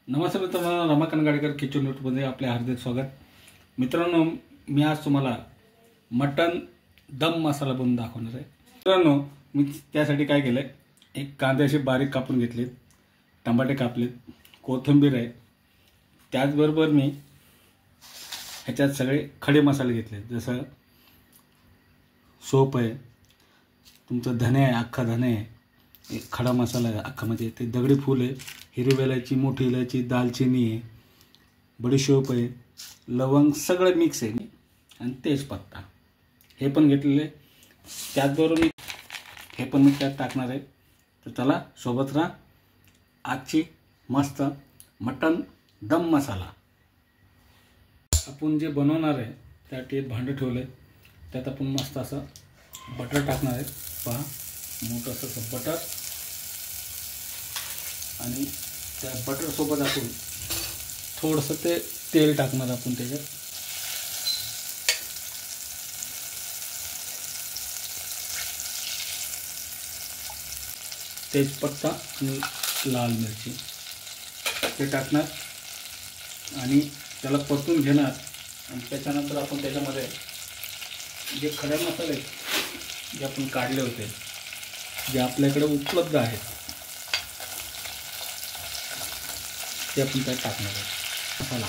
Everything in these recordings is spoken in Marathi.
नमस्कार मित्रांनो, रमाकांत गाडेकर किचन यूट्यूबमध्ये आपले हार्दिक स्वागत. मित्रांनो, मी आज तुम्हाला मटन दम मसाला बनवून दाखवणार आहे. मित्रांनो, मी त्यासाठी काय केलं आहे, एक कांदे असे बारीक कापून घेतलेत, टमाटे कापलेत, कोथिंबीर आहे, त्याचबरोबर मी ह्याच्यात सगळे खडे मसाले घेतले, जसं सोप आहे, तुमचं धने आहे, अख्खा धने आहे, एक खडा मसाला आहे अख्खा, म्हणजे ते दगडी फूल आहे, हिरवी इलायची, मोठी इलायची, दालचिनी आहे, बडीशोप आहे, लवंग, सगळं मिक्स आहे आणि तेजपत्ता हे पण घेतलेले. त्याचबरोबर मी हे पण मी त्यात टाकणार आहे. तर चला सोबत राहा. आजची मस्त मटन दम मसाला आपण जे बनवणार आहे त्यासाठी एक भांडं ठेवलं आहे. त्यात आपण मस्त असं बटर टाकणार आहे. पहा, मोठं असं बटर, आणि त्या बटरसोबत आपण थोडंसं ते तेल टाकणार आपण त्याच्यात. तेजपत्ता आणि लाल मिरची ते टाकणार आणि त्याला परतून घेणार. आणि त्याच्यानंतर आपण त्याच्यामध्ये जे खडे मसाले जे आपण काढले होते, जे आपल्याकडे उपलब्ध आहेत, ते आपण त्यात टाकणार आहे. मसाला,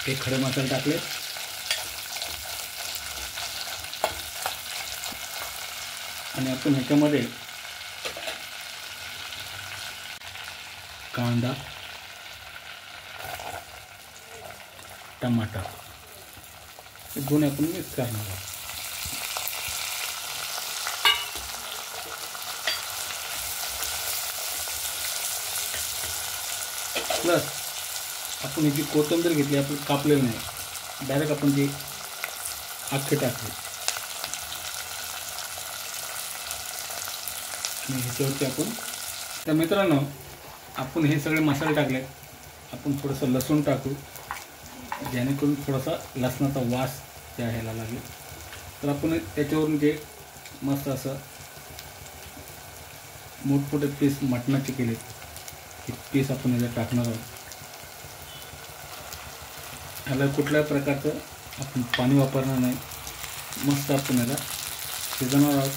हे खडे मसाले टाकले आणि आपण ह्याच्यामध्ये कांदा, टमाटर हे दोन्ही आपण मिक्स करणार आहोत. प्लस आपण ही जी कोथिंबीर घेतली, आपण कापलेली नाही, डायरेक्ट आपण ती अख्खे टाकली आणि ह्याच्यावरती आपण. तर मित्रांनो, आपण हे सगळे मसाले टाकले. आपण थोडंसं लसूण टाकू, जेणेकरून थोडासा लसणाचा वास त्या ह्याला लागेल. तर आपण त्याच्यावरून जे मस्त असं मोठमोठे पीस मटणाचे केले, हे पीस आपण याच्यात टाकणार आहोत. ह्याला कुठल्याही प्रकारचं आपण पाणी वापरणार नाही. मस्त आपण याला शिजवणार आहोत,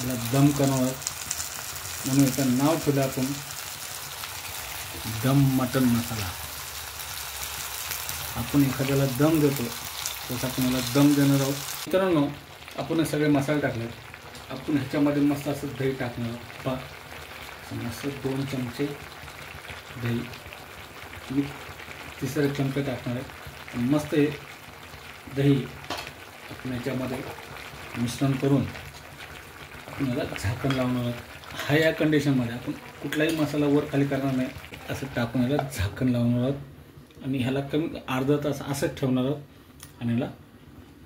याला दम करणार आहोत. म्हणून याचं नाव ठेवलं आपण दम मटन मसाला. आपण एखाद्याला दम देतो तसं आपण याला दम देणार आहोत. मित्रांनो, आपण हे सगळे मसाले टाकले. आपण ह्याच्यामध्ये मस्त असं दही टाकणार आहोत. पहा, मस्त 2 चमचे दही, मी तिसरे चमचे टाकणार आहे. मस्त हे दही आपण याच्यामध्ये मिश्रण करून आपण याला झाकण लावणार आहोत. हा या कंडिशनमध्ये आपण कुठलाही मसाला वर खाली करणार नाही, असं टाकून याला झाकण लावणार आहोत आणि ह्याला कमी अर्धा तास असंच ठेवणार आहोत आणि ह्याला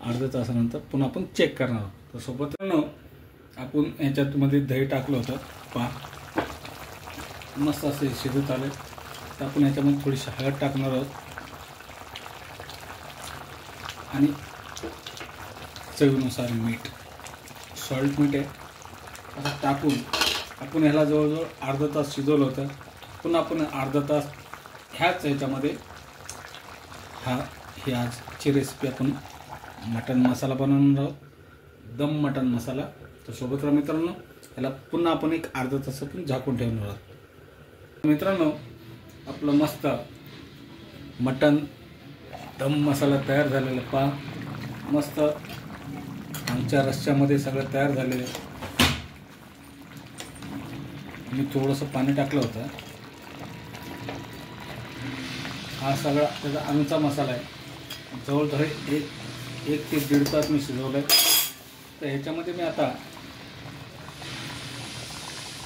अर्ध्या तासानंतर पुन्हा आपण चेक करणार आहोत. तर सोबत आपण ह्याच्यामध्ये दही टाकलं होतं. पहा, मस्त असे शिजत आले. तर आपण ह्याच्यामध्ये थोडीशी हळद टाकणार आहोत आणि चवीनुसार मीठ, सॉल्ट मीठ आहे, असं टाकून आपण ह्याला जवळजवळ अर्धा तास शिजवलं होतं. पुन्हा आपण अर्धा तास ह्याच ह्याच्यामध्ये ही आजची रेसिपी आपण मटन मसाला बनवणार आहोत, दम मटन मसाला. तर सोबत राहा मित्रांनो, ह्याला पुन्हा आपण एक अर्धा तास आपण झाकून ठेवणार आहोत. मित्रांनो, आपलं मस्त मटन दम मसाला तयार झालेला. पहा, मस्त आमच्या रश्श्यामध्ये सगळं तयार झालेलं आहे. मी थोडंसं पाणी टाकलं होतं. हा सगळा त्याचा आमचा मसाला आहे. जवळजवळ एक ते 1.5 तास मी शिजवलं आहे. तर ह्याच्यामध्ये मी आता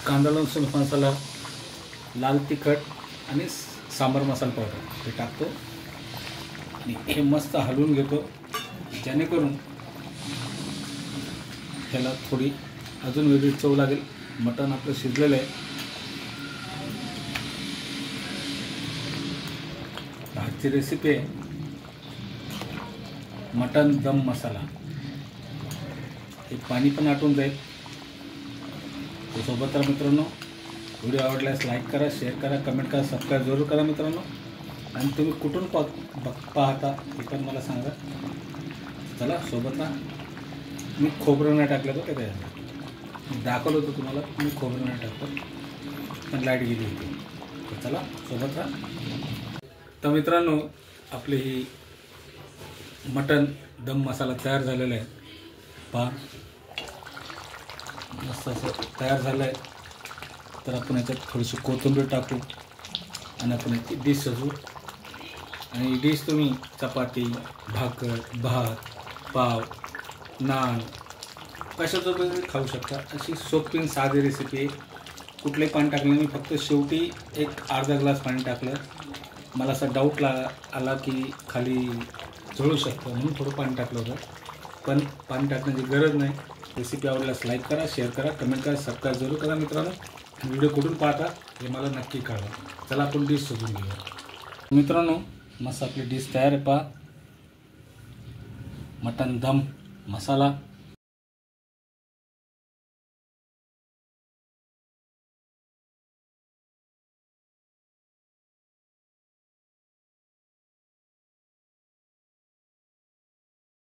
कांदा लसूण मसाला, लाल तिखट आणि सांबार मसाला पावडर हे टाकतो आणि हे मस्त हलवून घेतो, जेणेकरून ह्याला थोडी अजून वेगळी चव लागेल. मटण आपलं शिजलेलं आहे. आजची रेसिपी आहे मटन दम मसाला. हे पाणी पण आटून जाईल. सोबत मित्रांनो, व्हिडिओ आवडल्यास लाईक करा, शेअर करा, कमेंट करा, सबस्क्राईब जरूर करा मित्रांनो. आणि तुम्ही कुठून पाहता हे पण मला सांगा. चला सोबत ना. मी खोबरं नाही टाकलं बघा त्याच्यात, दाखवलं होतं तुम्हाला. मी खोबरं नाही टाकलं पण लाईट गेली होती. तर चला सोबत राहा. तर मित्रांनो आपली ही मटण दम मसाला तयार झालेला आहे. पहा मस्त असं तयार झालं आहे. तर आपण याच्यात थोडीशी कोथिंबीर टाकू आणि आपण याची डिश सजवू. आणि डिश तुम्ही चपाती, भाकर, भात, पाव, नान कशाचं तरी खाऊ शकता. अशी सोपी आणि साधी रेसिपी आहे. कुठलंही पाणी टाकलं मी, फक्त शेवटी एक अर्धा ग्लास पाणी टाकलं. मला असा डाऊट आला की खाली जळू शकतं म्हणून थोडं पाणी टाकलं होतं. पण पाणी टाकण्याची गरज नाही. रेसिपी आवडल्यास लाईक करा, शेअर करा, कमेंट करा, सबस्क्राईब जरूर करा मित्रांनो. व्हिडिओ कुठून पाहता हे मला नक्की कळवा. चला आपण डिश शोधून घेऊया. मित्रांनो मस्त आपली डिश तयार आहे. पहा मटण दम मसाला.